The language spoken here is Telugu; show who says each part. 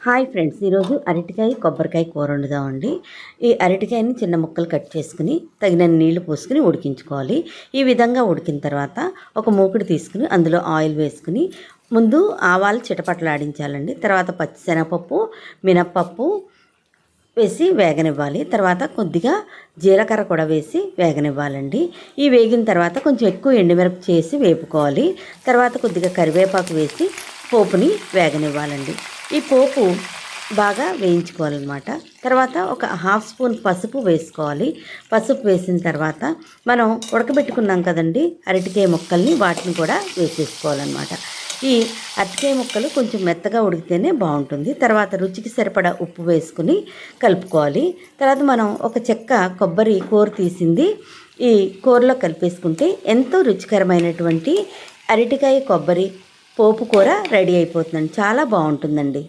Speaker 1: హాయ్ ఫ్రెండ్స్, ఈరోజు అరటికాయ కొబ్బరికాయ కూర వండుదామండి. ఈ అరటికాయని చిన్న ముక్కలు కట్ చేసుకుని తగినన్ని నీళ్లు పోసుకుని ఉడికించుకోవాలి. ఈ విధంగా ఉడికిన తర్వాత ఒక మూకుడు తీసుకుని అందులో ఆయిల్ వేసుకుని ముందు ఆవాలు చిటపటలాడించాలండి. తర్వాత పచ్చిశనగపప్పు, మినప్పప్పు వేసి వేగనివ్వాలి. తర్వాత కొద్దిగా జీలకర్ర కూడా వేసి వేగనివ్వాలండి. ఈ వేగిన తర్వాత కొంచెం ఎక్కువ ఎండుమిరప చేసి వేపుకోవాలి. తర్వాత కొద్దిగా కరివేపాకు వేసి పోపుని వేగనివ్వాలండి. ఈ పోపు బాగా వేయించుకోవాలన్నమాట. తర్వాత ఒక హాఫ్ స్పూన్ పసుపు వేసుకోవాలి. పసుపు వేసిన తర్వాత మనం ఉడకబెట్టుకున్నాం కదండి అరటికాయ ముక్కల్ని, వాటిని కూడా వేసేసుకోవాలన్నమాట. ఈ అరటికాయ ముక్కలు కొంచెం మెత్తగా ఉడికితేనే బాగుంటుంది. తర్వాత రుచికి సరిపడా ఉప్పు వేసుకుని కలుపుకోవాలి. తర్వాత మనం ఒక చెక్క కొబ్బరి కూర తీసింది ఈ కూరలో కలిపేసుకుంటే ఎంతో రుచికరమైనటువంటి అరటికాయ కొబ్బరి పోపు కూర రెడీ అయిపోతుందండి. చాలా బాగుంటుందండి.